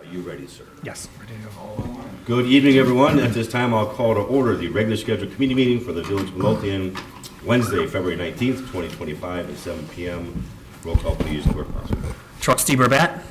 Are you ready, sir? Yes. Ready to go. Good evening, everyone. At this time, I'll call to order the regular scheduled committee meeting for the Village of Midlothian, Wednesday, February 19th, 2025, at 7 p.m. Roll call, please, Clerk Possible. Trustee Burbatt.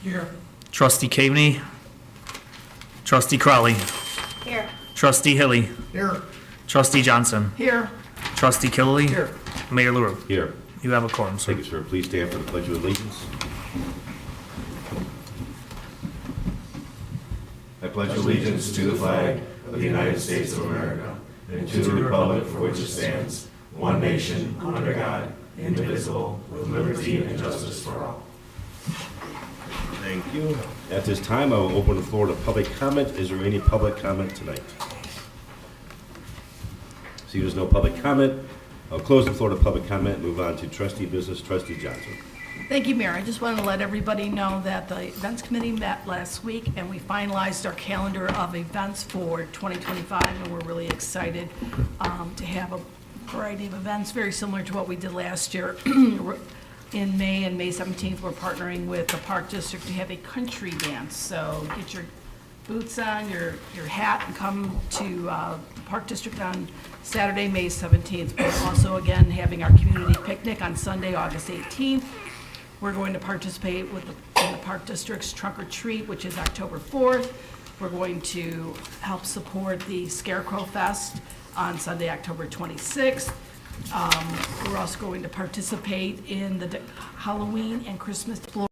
Here. Trustee Caveney. Trustee Crowley. Here. Trustee Hilly. Here. Trustee Johnson. Here. Trustee Killelea. Here. Mayor LaRue. Here. You have a quorum, sir. Thank you, sir. Please stand for the Pledge of Allegiance. I pledge allegiance to the flag of the United States of America and to the republic for which it stands, one nation, under God, indivisible, with liberty and justice for all. Thank you. At this time, I will open the floor to public comment. Is there any public comment tonight? See, there's no public comment. I'll close the floor to public comment, move on to trustee business. Trustee Johnson. Thank you, Mayor. I just wanted to let everybody know that the events committee met last week and we finalized our calendar of events for 2025, and we're really excited to have a variety of events very similar to what we did last year. In May and May 17th, we're partnering with the Park District to have a country dance. So get your boots on, your hat, and come to the Park District on Saturday, May 17th. We're also, again, having our community picnic on Sunday, August 18th. We're going to participate in the Park District's Trunk or Treat, which is October 4th. We're going to help support the Scarecrow Fest on Sunday, October 26th. We're also going to participate in the Halloween and Christmas floor.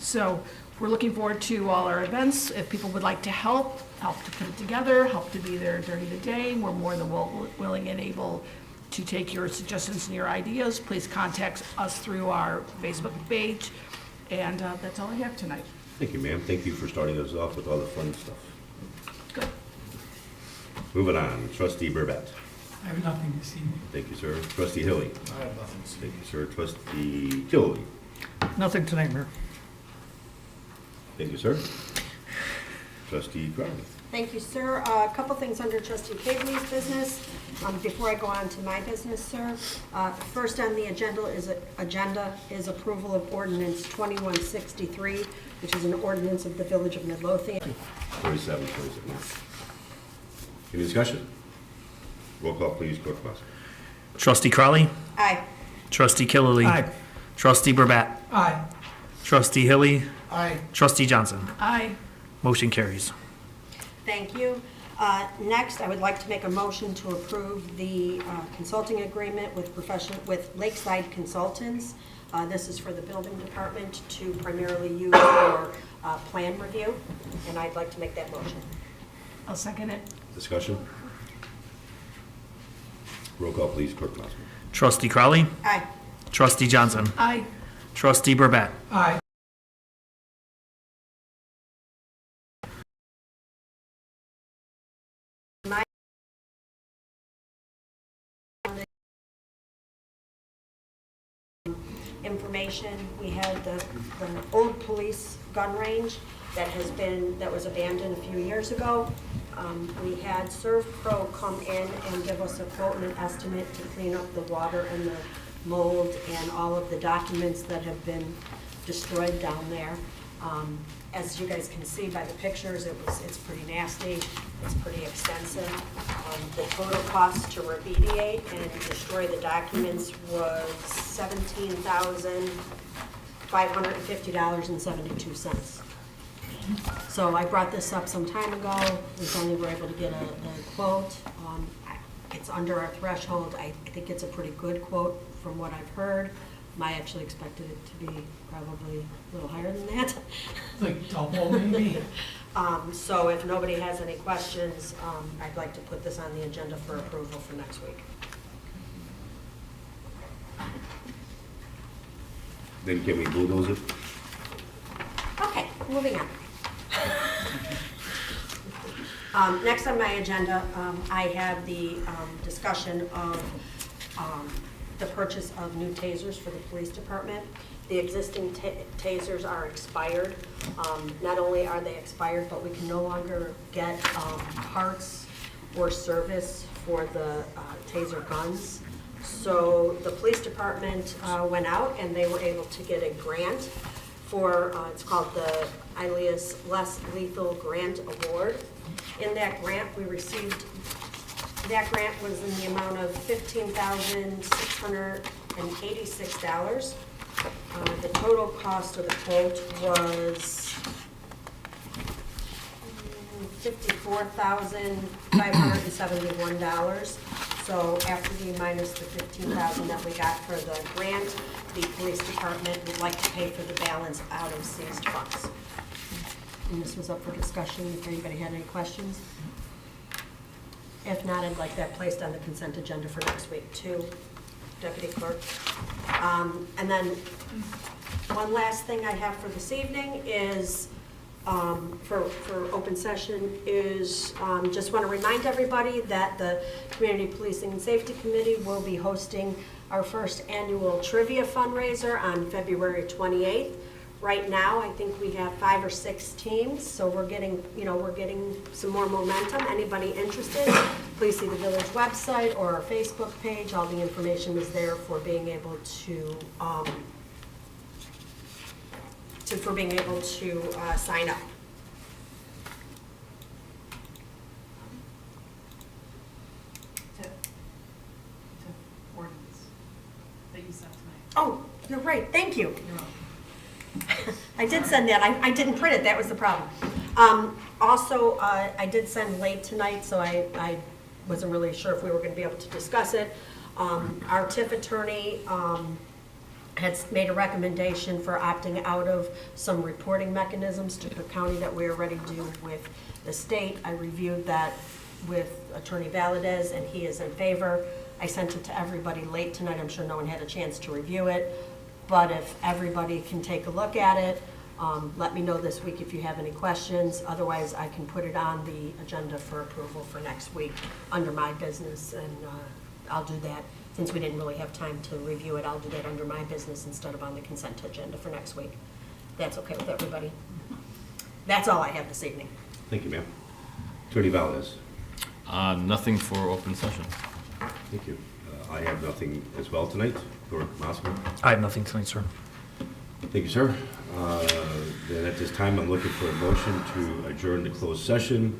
So we're looking forward to all our events. If people would like to help to put it together, help to be there during the day, we're more than willing and able to take your suggestions and your ideas. Please contact us through our Facebook page. And that's all I have tonight. Thank you, ma'am. Thank you for starting us off with all the fun stuff. Good. Moving on, trustee Burbatt. I have nothing this evening. Thank you, sir. Trustee Hilly. I have nothing this Thank you, sir. Trustee Killelea. Nothing tonight, Mayor. Thank you, sir. Trustee Crowley. Thank you, sir. A couple things under Trustee Caveney's business. Before I go on to my business, sir. First on the agenda is approval of ordinance 2163, which is an ordinance of the Village of Midlothian. 47. Any discussion? Roll call, please, Clerk Possible. Trustee Crowley. Aye. Trustee Killelea. Aye. Trustee Burbatt. Aye. Trustee Hilly. Aye. Trustee Johnson. Aye. Motion carries. Thank you. Next, I would like to make a motion to approve the consulting agreement with Lakeside Consultants. This is for the building department to primarily use for plan review, and I'd like to make that motion. I'll second it. Discussion? Roll call, please, Clerk Possible. Trustee Crowley. Aye. Trustee Johnson. Aye. Trustee Burbatt. Aye. Information, we had the old police gun range that was abandoned a few years ago. We had ServPro come in and give us a quote and an estimate to clean up the water and the mold and all of the documents that have been destroyed down there. As you guys can see by the pictures, it's pretty nasty, it's pretty extensive. The total cost to remediate and destroy the documents was $17,550.72. So I brought this up some time ago. We finally were able to get a quote. It's under our threshold. I think it's a pretty good quote from what I've heard. I actually expected it to be probably a little higher than that. Like double maybe? So if nobody has any questions, I'd like to put this on the agenda for approval for next week. Then can we bulldoze it? Okay, moving on. Next on my agenda, I have the discussion of the purchase of new tasers for the police department. The existing tasers are expired. Not only are they expired, but we can no longer get parts or service for the taser guns. So the police department went out and they were able to get a grant for, it's called the Ilias Less Lethal Grant Award. In that grant, that grant was in the amount of $15,686. The total cost of the quote was $54,571. So after we minus the $15,000 that we got for the grant, the police department would like to pay for the balance out of seized funds. And this was up for discussion, if anybody had any questions. If not, I'd like that placed on the consent agenda for next week too, Deputy Clerk. And then one last thing I have for this evening is, for open session is, just want to remind everybody that the Community Policing and Safety Committee will be hosting our first annual trivia fundraiser on February 28th. Right now, I think we have 5 or 6 teams, so we're getting some more momentum. Anybody interested, please see the village website or our Facebook page. All the information is there for being able to sign up. Ordinance that you sent tonight. Oh, you're right, thank you. You're welcome. I did send that, I didn't print it, that was the problem. Also, I did send late tonight, so I wasn't really sure if we were gonna be able to discuss it. Our TIF attorney had made a recommendation for opting out of some reporting mechanisms to the county that we are ready to do with the state. I reviewed that with Attorney Valadez, and he is in favor. I sent it to everybody late tonight, I'm sure no one had a chance to review it. But if everybody can take a look at it, let me know this week if you have any questions. Otherwise, I can put it on the agenda for approval for next week under my business, and I'll do that. Since we didn't really have time to review it, I'll do that under my business instead of on the consent agenda for next week. That's okay with everybody? That's all I have this evening. Thank you, ma'am. Attorney Valdez. Nothing for open session. Thank you. I have nothing as well tonight. Clerk Mossman. I have nothing tonight, sir. Thank you, sir. Then at this time, I'm looking for a motion to adjourn the closed session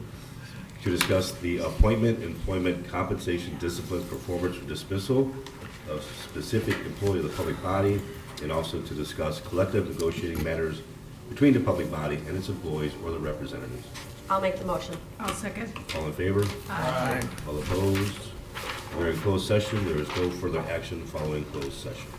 to discuss the appointment, employment, compensation, discipline, performance, or dismissal of specific employee of the public body, and also to discuss collective negotiating matters between the public body and its employees or the representatives. I'll make the motion. I'll second. All in favor? Aye. All opposed? We're in closed session. There is no further action following closed session.